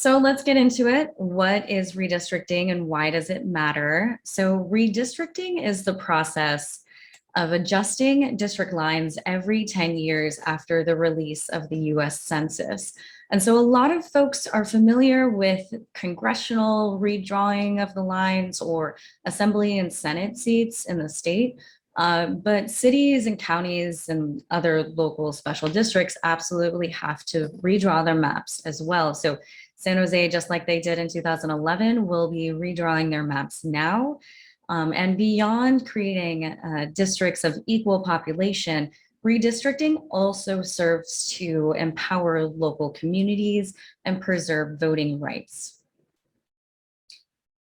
So let's get into it. What is redistricting and why does it matter? So redistricting is the process of adjusting district lines every 10 years after the release of the US Census. And so a lot of folks are familiar with congressional redrawing of the lines or assembly and Senate seats in the state. But cities and counties and other local special districts absolutely have to redraw their maps as well. So San Jose, just like they did in 2011, will be redrawing their maps now. And beyond creating districts of equal population, redistricting also serves to empower local communities and preserve voting rights.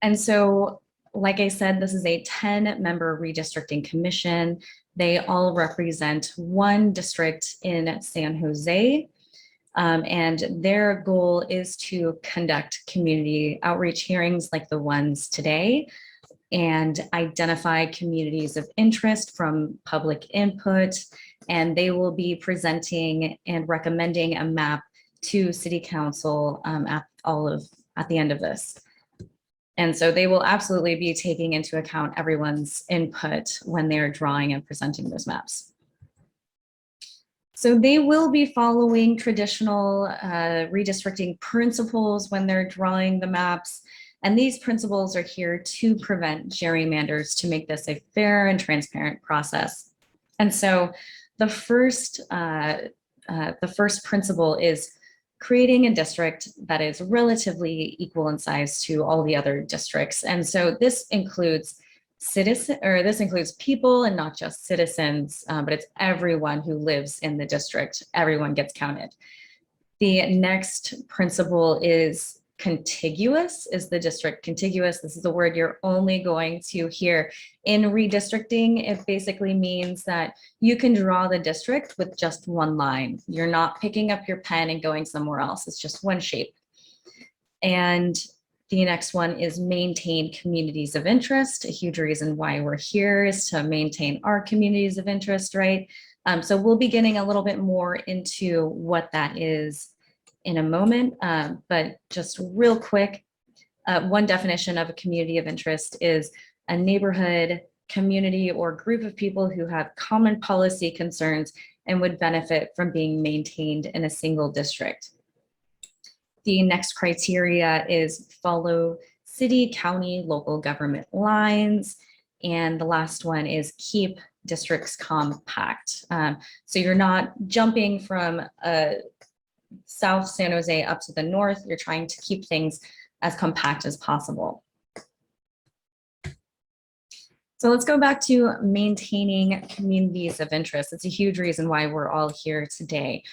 And so, like I said, this is a 10-member redistricting commission. They all represent one district in San Jose. And their goal is to conduct community outreach hearings like the ones today and identify communities of interest from public input. And they will be presenting and recommending a map to City Council at the end of this. And so they will absolutely be taking into account everyone's input when they're drawing and presenting those maps. So they will be following traditional redistricting principles when they're drawing the maps. And these principles are here to prevent gerrymanders, to make this a fair and transparent process. And so the first principle is creating a district that is relatively equal in size to all the other districts. And so this includes people and not just citizens, but it's everyone who lives in the district. Everyone gets counted. The next principle is contiguous. Is the district contiguous? This is a word you're only going to hear in redistricting. It basically means that you can draw the district with just one line. You're not picking up your pen and going somewhere else. It's just one shape. And the next one is maintain communities of interest. A huge reason why we're here is to maintain our communities of interest, right? So we'll be getting a little bit more into what that is in a moment, but just real quick, one definition of a community of interest is a neighborhood, community, or group of people who have common policy concerns and would benefit from being maintained in a single district. The next criteria is follow city, county, local government lines. And the last one is keep districts compact. So you're not jumping from South San Jose up to the north. You're trying to keep things as compact as possible. So let's go back to maintaining communities of interest. It's a huge reason why we're all here today.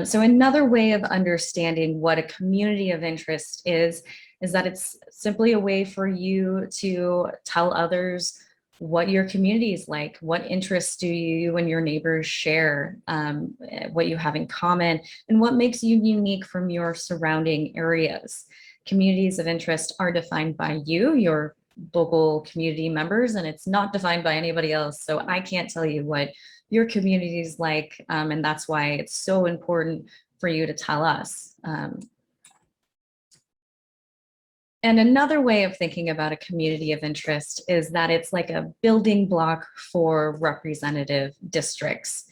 So another way of understanding what a community of interest is that it's simply a way for you to tell others what your community is like, what interests do you and your neighbors share, what you have in common, and what makes you unique from your surrounding areas. Communities of interest are defined by you, your local community members, and it's not defined by anybody else. So I can't tell you what your community is like, and that's why it's so important for you to tell us. And another way of thinking about a community of interest is that it's like a building block for representative districts.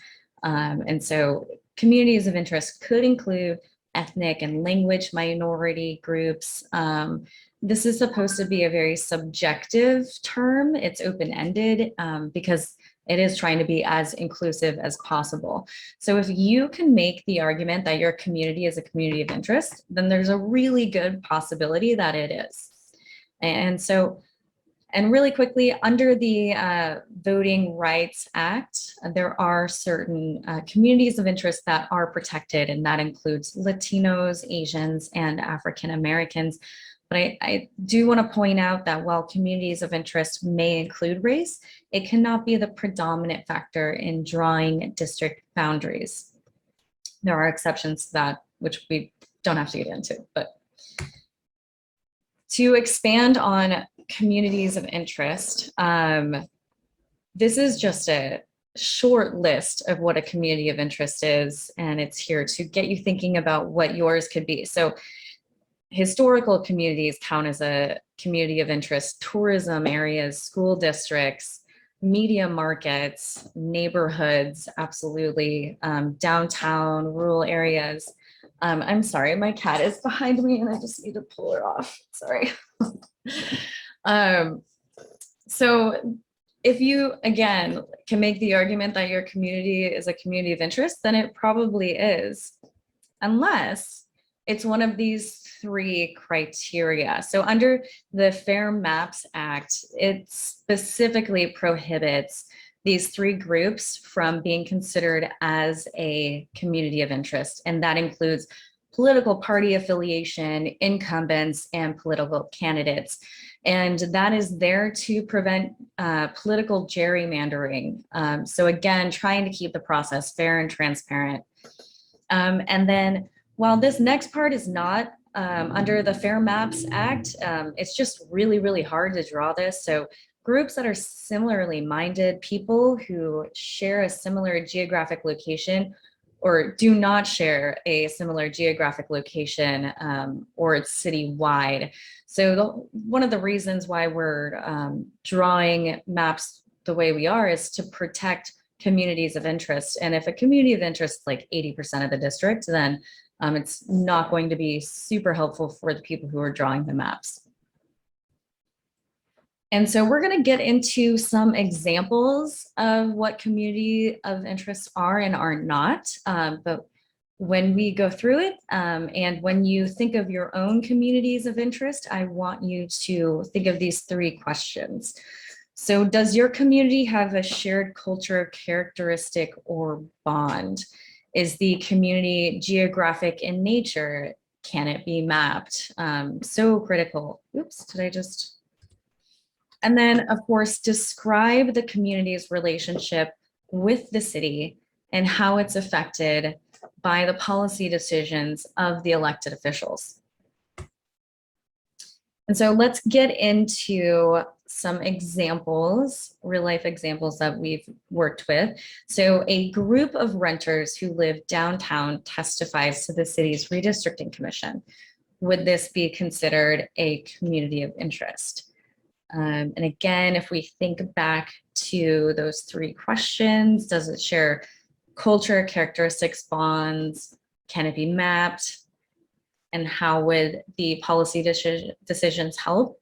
And so communities of interest could include ethnic and language minority groups. This is supposed to be a very subjective term. It's open-ended because it is trying to be as inclusive as possible. So if you can make the argument that your community is a community of interest, then there's a really good possibility that it is. And so, and really quickly, under the Voting Rights Act, there are certain communities of interest that are protected, and that includes Latinos, Asians, and African Americans. But I do want to point out that while communities of interest may include race, it cannot be the predominant factor in drawing district boundaries. There are exceptions to that, which we don't have to get into. But to expand on communities of interest, this is just a short list of what a community of interest is, and it's here to get you thinking about what yours could be. So Historical communities count as a community of interest, tourism areas, school districts, media markets, neighborhoods, absolutely, downtown, rural areas. I'm sorry, my cat is behind me and I just need to pull her off. Sorry. um, so if you, again, can make the argument that your community is a community of interest, then it probably is, unless it's one of these three criteria. So under the Fair Maps Act, it specifically prohibits these three groups from being considered as a community of interest. And that includes political party affiliation, incumbents, and political candidates. And that is there to prevent political gerrymandering. So again, trying to keep the process fair and transparent. And then while this next part is not under the Fair Maps Act, it's just really, really hard to draw this. So groups that are similarly minded, people who share a similar geographic location or do not share a similar geographic location, or it's citywide. So one of the reasons why we're drawing maps the way we are is to protect communities of interest. And if a community of interest is like 80% of the district, then it's not going to be super helpful for the people who are drawing the maps. And so we're going to get into some examples of what community of interest are and are not. But when we go through it, and when you think of your own communities of interest, I want you to think of these three questions. So does your community have a shared culture, characteristic, or bond? Is the community geographic in nature? Can it be mapped? So critical. Oops, did I just... And then, of course, describe the community's relationship with the city and how it's affected by the policy decisions of the elected officials. And so let's get into some examples, real life examples that we've worked with. So a group of renters who live downtown testifies to the city's redistricting commission. Would this be considered a community of interest? And again, if we think back to those three questions, does it share culture, characteristics, bonds? Can it be mapped? And how would the policy decisions help?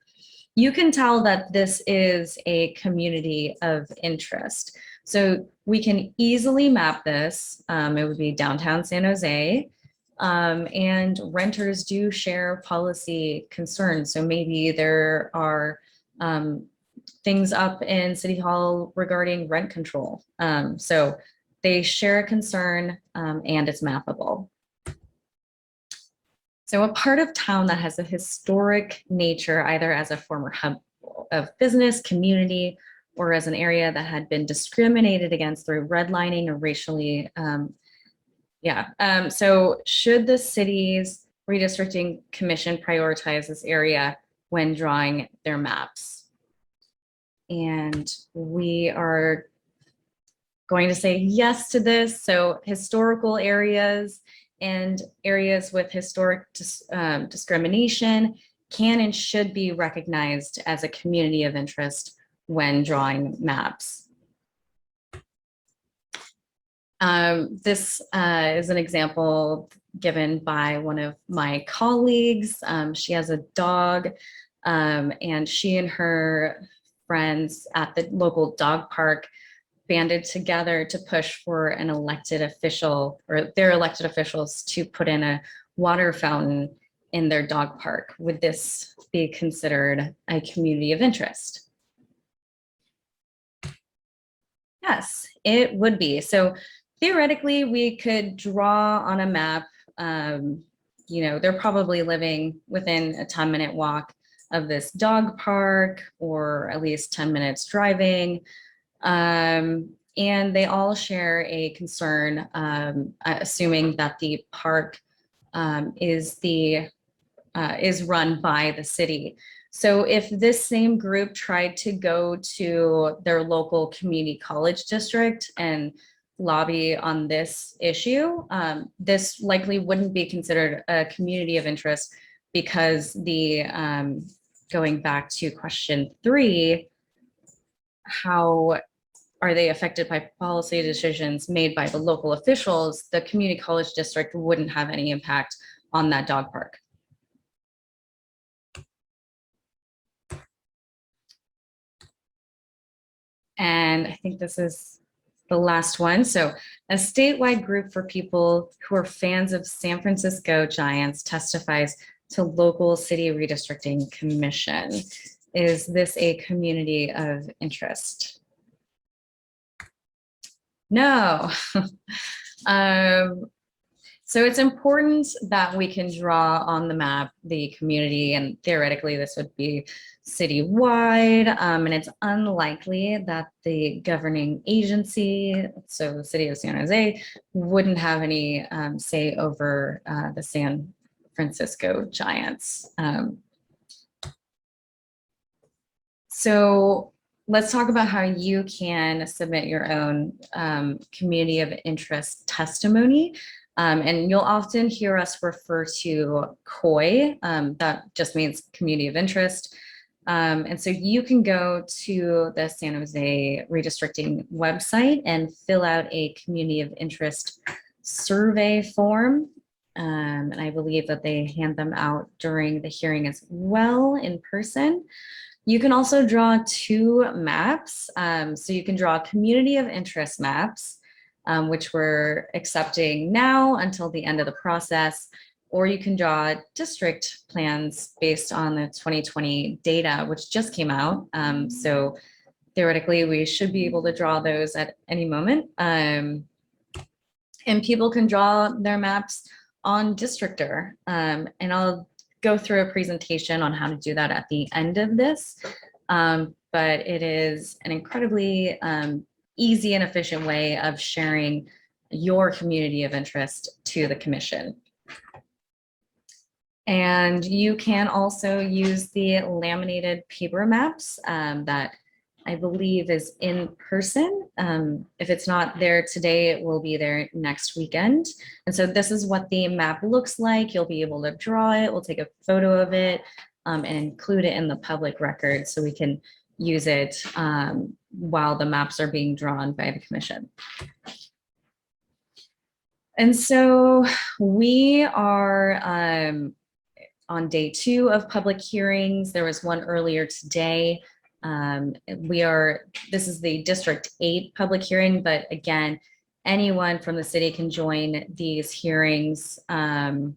You can tell that this is a community of interest. So we can easily map this. It would be downtown San Jose. And renters do share policy concerns. So maybe there are things up in City Hall regarding rent control. So they share a concern, and it's mappable. So a part of town that has a historic nature, either as a former hub of business, community, or as an area that had been discriminated against through redlining or racially, so should the city's redistricting commission prioritize this area when drawing their maps? And we are going to say yes to this. So historical areas and areas with historic discrimination can and should be recognized as a community of interest when drawing maps. This is an example given by one of my colleagues. She has a dog, and she and her friends at the local dog park banded together to push for an elected official, or their elected officials, to put in a water fountain in their dog park. Would this be considered a community of interest? Yes, it would be. So theoretically, we could draw on a map, they're probably living within a 10-minute walk of this dog park, or at least 10 minutes driving. And they all share a concern, assuming that the park is run by the city. So if this same group tried to go to their local community college district and lobby on this issue, this likely wouldn't be considered a community of interest because the going back to question 3, how are they affected by policy decisions made by the local officials? The community college district wouldn't have any impact on that dog park. And I think this is the last one. So a statewide group for people who are fans of San Francisco Giants testifies to local city redistricting commission. Is this a community of interest? No. So it's important that we can draw on the map the community, and theoretically this would be citywide, and it's unlikely that the governing agency, so the city of San Jose, wouldn't have any say over the San Francisco Giants. So let's talk about how you can submit your own community of interest testimony. And you'll often hear us refer to COI, that just means community of interest. And so you can go to the San Jose Redistricting website and fill out a community of interest survey form. And I believe that they hand them out during the hearing as well in person. You can also draw 2 maps. So you can draw community of interest maps, which we're accepting now until the end of the process, or you can draw district plans based on the 2020 data, which just came out. So theoretically, we should be able to draw those at any moment. And people can draw their maps on Districtor. And I'll go through a presentation on how to do that at the end of this. But it is an incredibly easy and efficient way of sharing your community of interest to the commission. And you can also use the laminated paper maps that I believe is in person. If it's not there today, it will be there next weekend. And so this is what the map looks like. You'll be able to draw it. We'll take a photo of it and include it in the public record so we can use it while the maps are being drawn by the commission. And so we are on day 2 of public hearings. There was one earlier today. This is the District 8 public hearing, but again, anyone from the city can join these hearings. And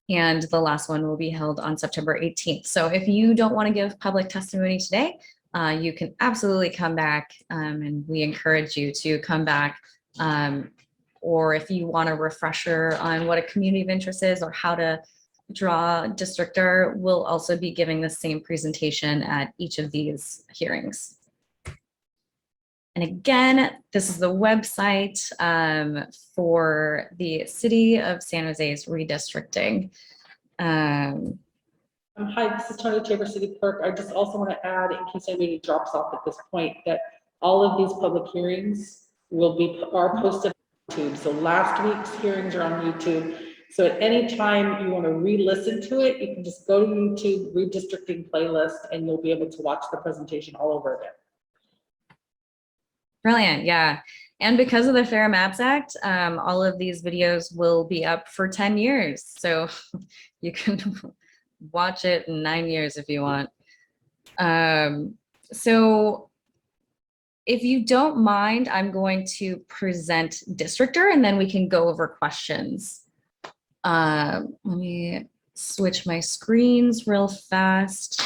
the last one will be held on September 18th. So if you don't want to give public testimony today, you can absolutely come back, and we encourage you to come back. Or if you want a refresher on what a community of interest is or how to draw Districtor, we'll also be giving the same presentation at each of these hearings. And again, this is the website for the City of San Jose's redistricting. Hi, this is Tony Tabor, City Clerk. I just also want to add, in case anybody drops off at this point, that all of these public hearings are posted on YouTube. So last week's hearings are on YouTube. So at any time you want to re-listen to it, you can just go to YouTube, Redistricting playlist, and you'll be able to watch the presentation all over again. Brilliant, yeah. And because of the Fair Maps Act, all of these videos will be up for 10 years. So you can watch it in 9 years if you want. So if you don't mind, I'm going to present Districtor and then we can go over questions. Let me switch my screens real fast.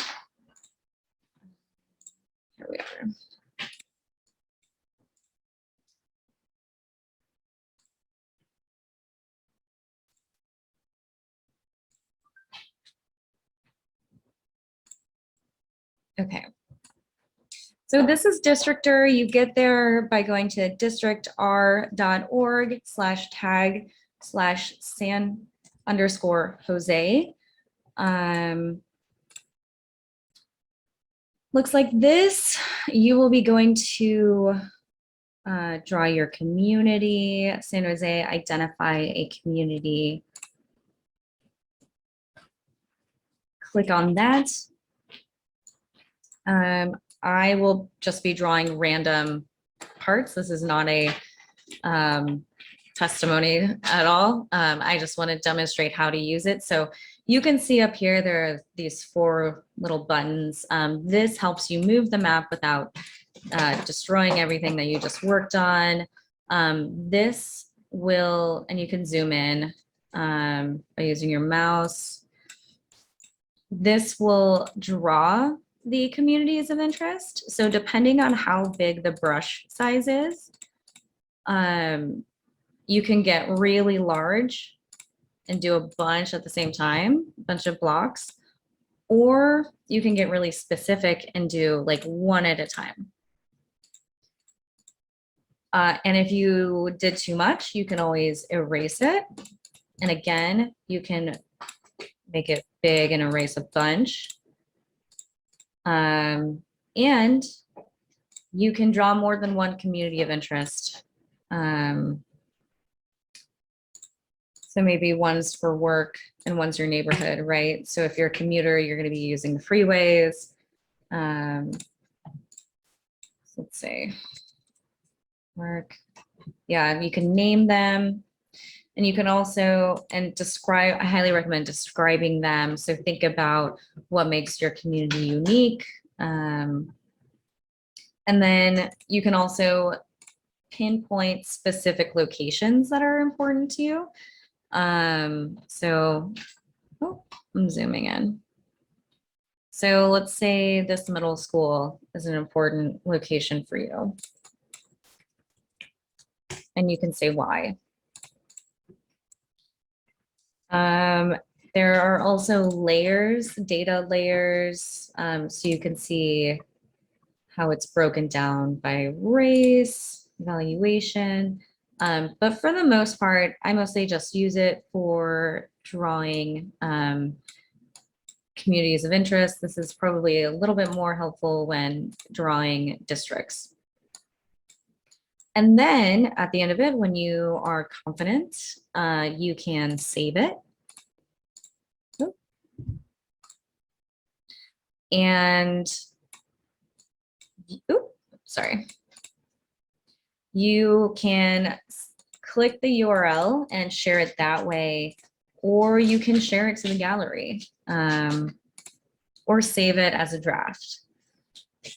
Here we are. Okay. So this is Districtor. You get there by going to districtr.org/tag/San_Jose. Looks like this. You will be going to draw your community. San Jose, identify a community. click on that. I will just be drawing random parts. This is not a testimony at all. I just want to demonstrate how to use it. So you can see up here, there are these 4 little buttons. This helps you move the map without destroying everything that you just worked on. This will, and you can zoom in by using your mouse. This will draw the communities of interest. So depending on how big the brush size is, you can get really large and do a bunch at the same time, a bunch of blocks, or you can get really specific and do like one at a time. And if you did too much, you can always erase it. And again, you can make it big and erase a bunch. And you can draw more than one community of interest. So maybe one's for work and one's your neighborhood, right? So if you're a commuter, you're going to be using the freeways. Let's say work. Yeah, you can name them. And you can also, and describe, I highly recommend describing them. So think about what makes your community unique. And then you can also pinpoint specific locations that are important to you. So, I'm zooming in. So let's say this middle school is an important location for you. And you can say why. There are also layers, data layers, so you can see how it's broken down by race, evaluation. But for the most part, I mostly just use it for drawing communities of interest. This is probably a little bit more helpful when drawing districts. And then at the end of it, when you are confident, you can save it. And, sorry. You can click the URL and share it that way, or you can share it to the gallery, or save it as a draft.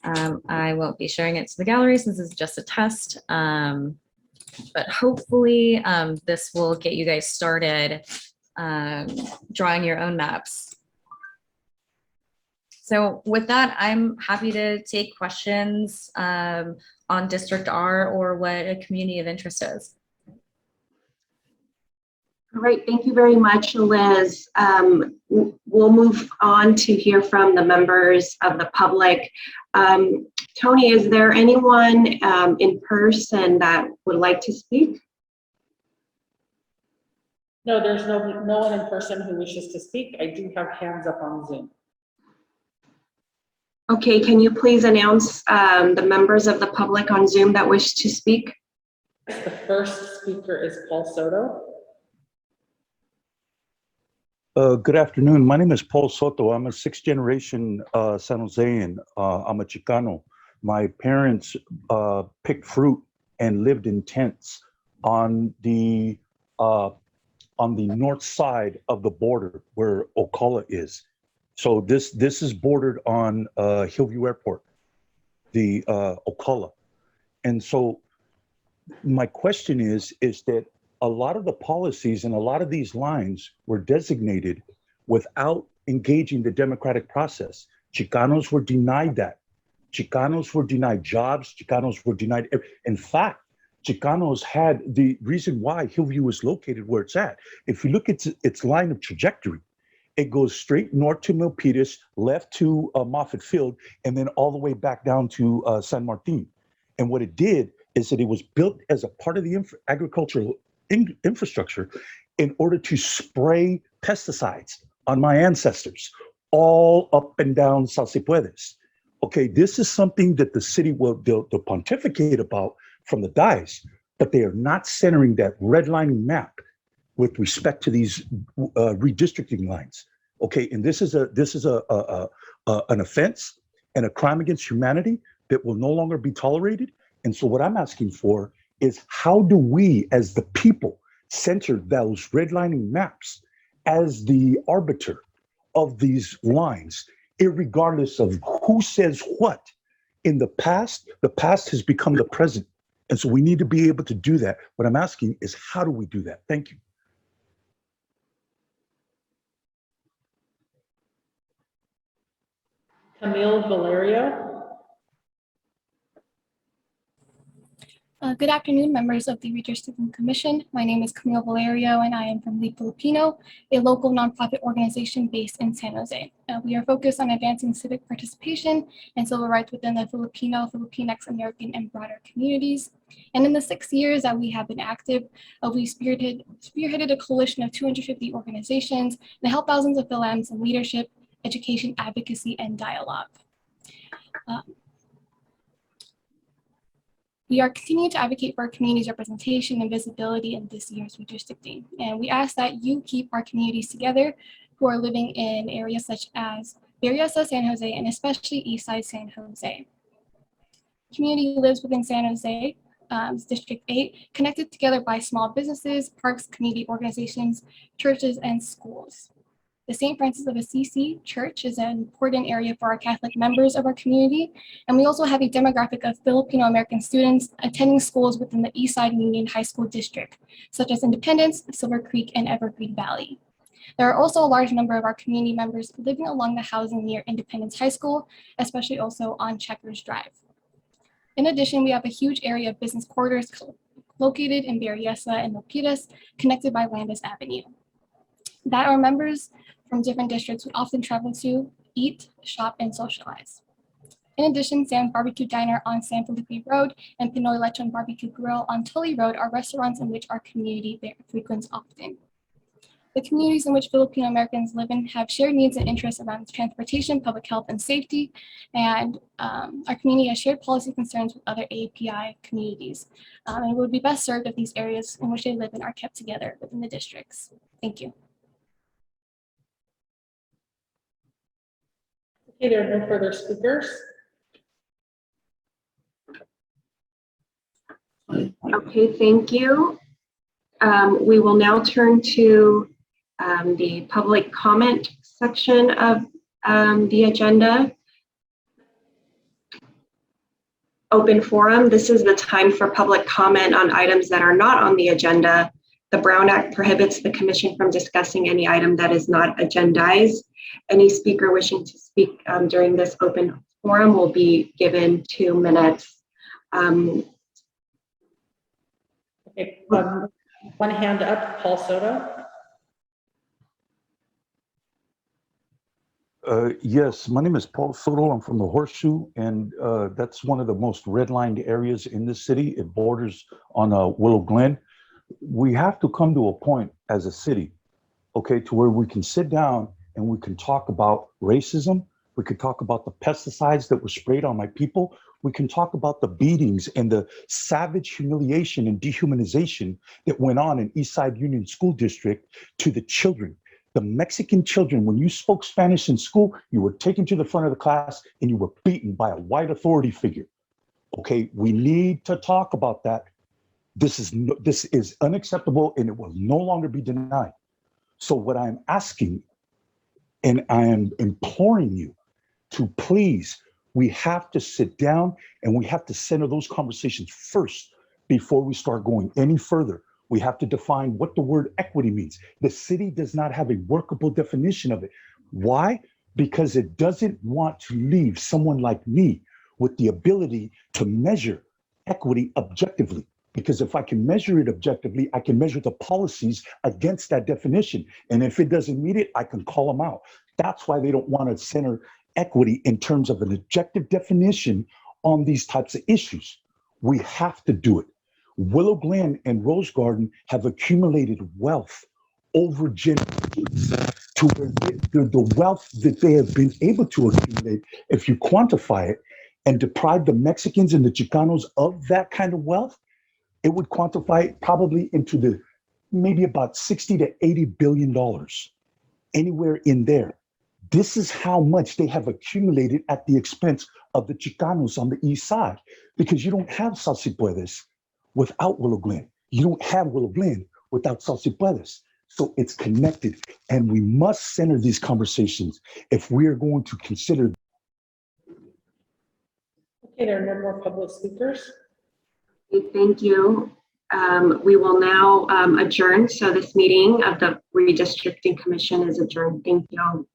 I won't be sharing it to the gallery since it's just a test, but hopefully this will get you guys started drawing your own maps. So with that, I'm happy to take questions on District R or what a community of interest is. All right, thank you very much, Liz. We'll move on to hear from the members of the public. Tony, is there anyone in person that would like to speak? No, there's no one in person who wishes to speak. I do have hands up on Zoom. Okay, can you please announce the members of the public on Zoom that wish to speak? The first speaker is Paul Soto. Good afternoon. My name is Paul Soto. I'm a 6th generation San Josean. I'm a Chicano. My parents picked fruit and lived in tents on the north side of the border where Ocala is. So this is bordered on Hillview Airport, the Ocala. And so my question is that a lot of the policies and a lot of these lines were designated without engaging the democratic process. Chicanos were denied that. Chicanos were denied jobs. Chicanos were denied. In fact, Chicanos had the reason why Hillview is located where it's at. If you look at its line of trajectory, it goes straight north to Milpitas, left to Moffett Field, and then all the way back down to San Martin. And what it did is that it was built as a part of the agricultural infrastructure in order to spray pesticides on my ancestors, all up and down Salsipuedes. Okay, this is something that the city will they'll pontificate about from the dais, but they are not centering that redlining map with respect to these redistricting lines. Okay, and this is an offense and a crime against humanity that will no longer be tolerated. And so what I'm asking for is, how do we as the people center those redlining maps as the arbiter of these lines, irregardless of who says what? In the past has become the present. And so we need to be able to do that. What I'm asking is, how do we do that? Thank you. Camille Valerio. Good afternoon, members of the Redistricting Commission. My name is Camille Valerio, and I am from League Filipino, a local nonprofit organization based in San Jose. We are focused on advancing civic participation and civil rights within the Filipino, Filipinx, American, and broader communities. And in the 6 years that we have been active, we spearheaded a coalition of 250 organizations that help thousands of Philams in leadership, education, advocacy, and dialogue. We are continuing to advocate for our community's representation and visibility in this year's redistricting. And we ask that you keep our communities together who are living in areas such as Berryessa, San Jose, and especially Eastside San Jose. Community lives within San Jose, District 8, connected together by small businesses, parks, community organizations, churches, and schools. The St. Francis of Assisi Church is an important area for our Catholic members of our community, and we also have a demographic of Filipino-American students attending schools within the Eastside Union High School District, such as Independence, Silver Creek, and Evergreen Valley. There are also a large number of our community members living along the housing near Independence High School, especially also on Checkers Drive. In addition, we have a huge area of business corridors located in Berryessa and Milpitas, connected by Landis Avenue, that our members from different districts would often travel to eat, shop, and socialize. In addition, Sam's Barbecue Diner on San Felipe Road and Pinoy Lechon Barbecue Grill on Tully Road are restaurants in which our community frequents often. The communities in which Filipino Americans live in have shared needs and interests around transportation, public health, and safety, and our community has shared policy concerns with other API communities. And it would be best served if these areas in which they live in are kept together within the districts. Thank you. Okay, there are no further speakers. Okay, thank you. We will now turn to the public comment section of the agenda. Open forum. This is the time for public comment on items that are not on the agenda. The Brown Act prohibits the Commission from discussing any item that is not agendized. Any speaker wishing to speak during this open forum will be given 2 minutes. Okay, one hand up, Paul Soto. Yes, my name is Paul Soto. I'm from the Horseshoe, and that's one of the most redlined areas in the city. It borders on Willow Glen. We have to come to a point as a city, okay, to where we can sit down and we can talk about racism. We could talk about the pesticides that were sprayed on my people. We can talk about the beatings and the savage humiliation and dehumanization that went on in Eastside Union School District to the children. The Mexican children, when you spoke Spanish in school, you were taken to the front of the class and you were beaten by a white authority figure. Okay, we need to talk about that. This is unacceptable and it will no longer be denied. So what I'm asking, and I am imploring you to please, we have to sit down and we have to center those conversations first before we start going any further. We have to define what the word equity means. The city does not have a workable definition of it. Why? Because it doesn't want to leave someone like me with the ability to measure equity objectively. Because if I can measure it objectively, I can measure the policies against that definition. And if it doesn't meet it, I can call them out. That's why they don't want to center equity in terms of an objective definition on these types of issues. We have to do it. Willow Glen and Rose Garden have accumulated wealth over generations to where the wealth that they have been able to accumulate, if you quantify it and deprive the Mexicans and the Chicanos of that kind of wealth, it would quantify it probably into the maybe about 60 to 80 billion dollars. anywhere in there. This is how much they have accumulated at the expense of the Chicanos on the east side, because you don't have Salsipuedes without Willow Glen. You don't have Willow Glen without Salsipuedes. So it's connected, and we must center these conversations if we are going to consider. Okay, there are no more public speakers. Okay, thank you. We will now adjourn. So this meeting of the Redistricting Commission is adjourned. Thank you.